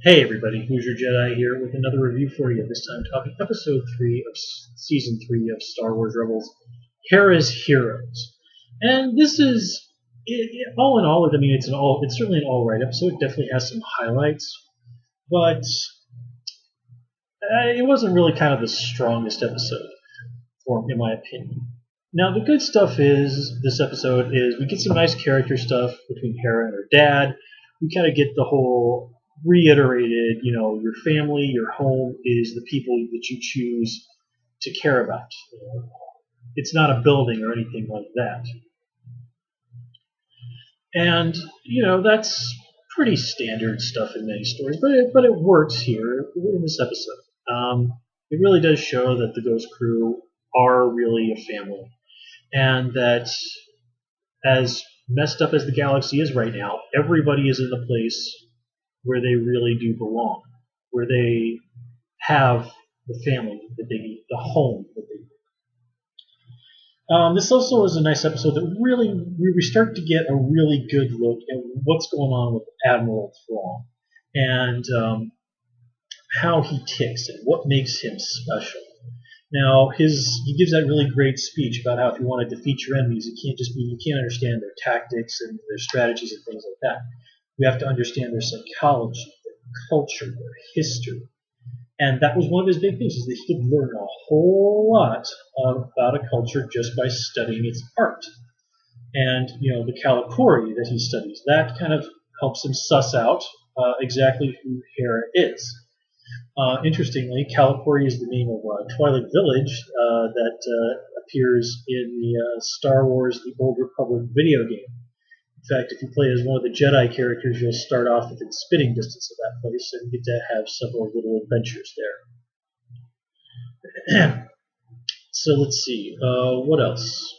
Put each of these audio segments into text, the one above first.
Hey everybody, Who's Your Jedi here with another review for you, this time talking episode 3 of season 3 of Star Wars Rebels, Hera's Heroes. And this is, all in all, I mean, it's certainly an alright episode, it definitely has some highlights, but it wasn't really kind of the strongest episode, in my opinion. Now, the good stuff is, this episode is, we get some nice character stuff between Hera and her dad. We kind of get the whole reiterated, your family, your home is the people that you choose to care about. It's not a building or anything like that. And, that's pretty standard stuff in many stories, but it works here in this episode. It really does show that the Ghost Crew are really a family, and that as messed up as the galaxy is right now, everybody is in the place where they really do belong, where they have the family that they need, the home that they need. This also is a nice episode that really, we start to get a really good look at what's going on with Admiral Thrawn and how he ticks and what makes him special. Now, he gives that really great speech about how if you want to defeat your enemies, you can't understand their tactics and their strategies and things like that. You have to understand their psychology, their culture, their history. And that was one of his big things, is that he could learn a whole lot about a culture just by studying its art. And, the Kalikori that he studies, that kind of helps him suss out exactly who Hera is. Interestingly, Kalikori is the name of Twilight Village that appears in the Star Wars The Old Republic video game. In fact, if you play as one of the Jedi characters, you'll start off within spitting distance of that place and get to have several little adventures there. So let's see. What else?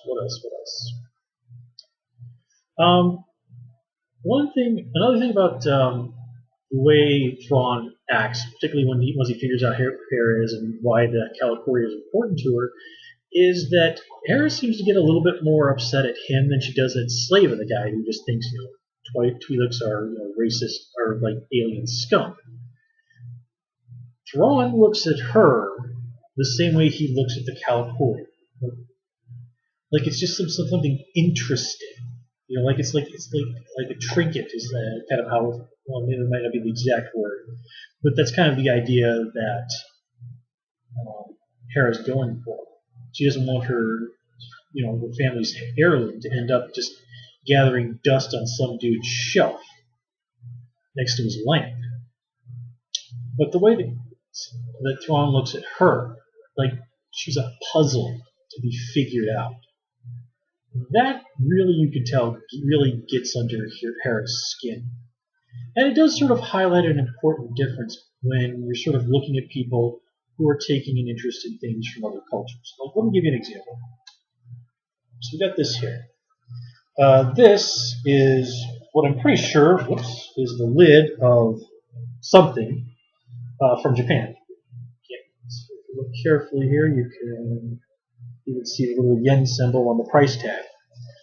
Another thing about the way Thrawn acts, particularly once he figures out who Hera is and why the Kalikori is important to her, is that Hera seems to get a little bit more upset at him than she does at Slava, the guy who just thinks, Twi'leks are racist or like alien scum. Thrawn looks at her the same way he looks at the Kalikori, like it's just something interesting. Like it's like a trinket is kind of how. Well, maybe it might not be the exact word, but that's kind of the idea that Hera's going for. She doesn't want her family's heirloom to end up just gathering dust on some dude's shelf next to his lamp. But the way that Thrawn looks at her, like she's a puzzle to be figured out, that really, you can tell, really gets under Hera's skin. And it does sort of highlight an important difference when you're sort of looking at people who are taking an interest in things from other cultures. Let me give you an example. So we got this here. This is what I'm pretty sure is the lid of something from Japan. So if you look carefully here, you can even see the little yen symbol on the price tag.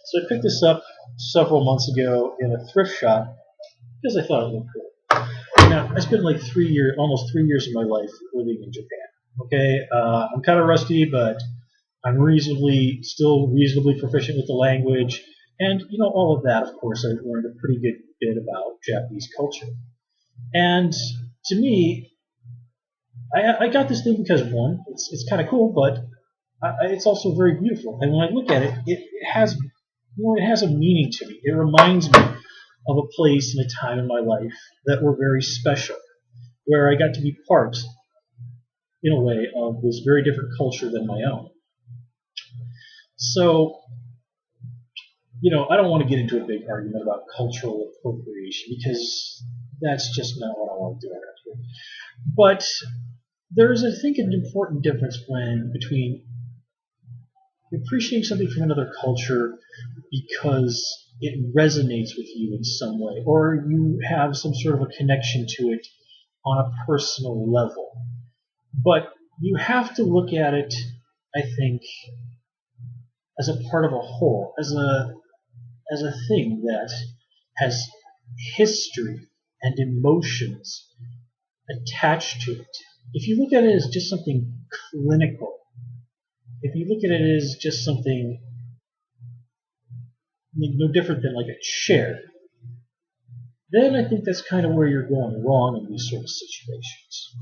So I picked this up several months ago in a thrift shop because I thought it looked cool. Now, I spent like almost 3 years of my life living in Japan. Okay, I'm kind of rusty, but I'm still reasonably proficient with the language, and all of that. Of course, I've learned a pretty good bit about Japanese culture. And to me, I got this thing because one, it's kind of cool, but it's also very beautiful. And when I look at it, it has a meaning to me. It reminds me of a place and a time in my life that were very special, where I got to be part, in a way, of this very different culture than my own. So, I don't want to get into a big argument about cultural appropriation because that's just not what I want to do around here. But there's, I think, an important difference between appreciating something from another culture because it resonates with you in some way, or you have some sort of a connection to it on a personal level. But you have to look at it, I think, as a part of a whole, as a thing that has history and emotions attached to it. If you look at it as just something clinical, if you look at it as just something no different than like a chair, then I think that's kind of where you're going wrong in these sort of situations.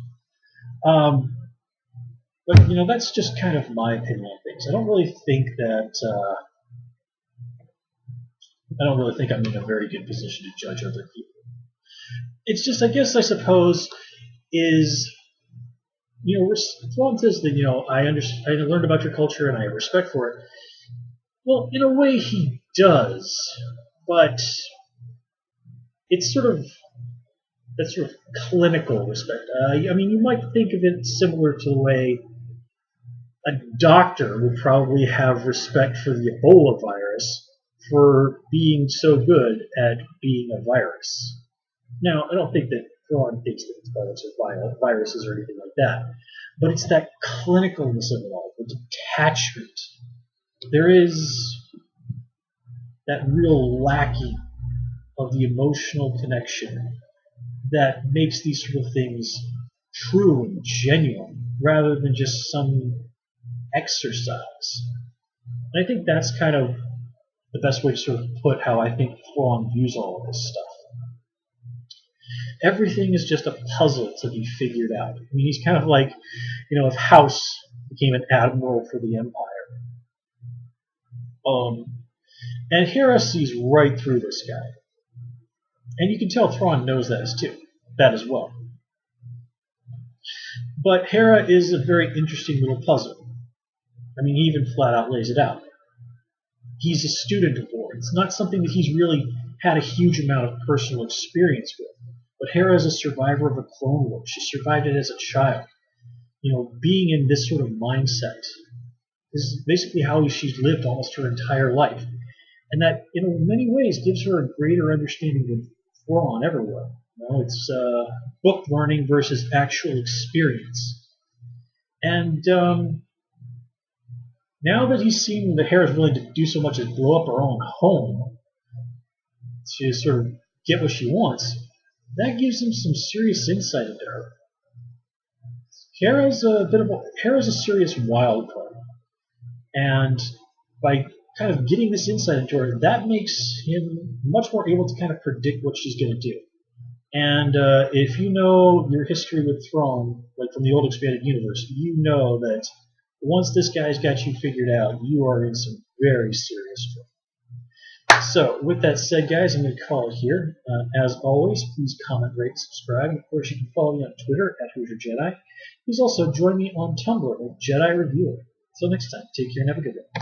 But that's just kind of my opinion on things. I don't really think I'm in a very good position to judge other people. It's just, I guess, I suppose, is Thrawn says that I learned about your culture and I have respect for it. Well, in a way, he does, but it's sort of that sort of clinical respect. You might think of it similar to the way a doctor would probably have respect for the Ebola virus for being so good at being a virus. Now, I don't think that Thrawn thinks that it's viruses or anything like that, but it's that clinicalness of it all, the detachment. There is that real lacking of the emotional connection that makes these sort of things true and genuine rather than just some exercise. And I think that's kind of the best way to sort of put how I think Thrawn views all of this stuff. Everything is just a puzzle to be figured out. I mean, he's kind of like, if House became an admiral for the Empire. And Hera sees right through this guy. And you can tell Thrawn knows that as well. But Hera is a very interesting little puzzle. I mean, he even flat out lays it out. He's a student of war. It's not something that he's really had a huge amount of personal experience with. But Hera is a survivor of a clone war. She survived it as a child. Being in this sort of mindset is basically how she's lived almost her entire life. And that, in many ways, gives her a greater understanding of Thrawn ever will. It's book learning versus actual experience. And now that he's seen that Hera's willing to do so much as blow up her own home to sort of get what she wants, that gives him some serious insight into her. Hera's a serious wild card. And by kind of getting this insight into her, that makes him much more able to kind of predict what she's going to do. And if you know your history with Thrawn, like from the old expanded universe, you know that once this guy's got you figured out, you are in some very serious trouble. So, with that said, guys, I'm going to call it here. As always, please comment, rate, subscribe. And of course, you can follow me on Twitter at Hoosier Jedi. Please also join me on Tumblr at Jedi Reviewer. Until next time, take care and have a good one.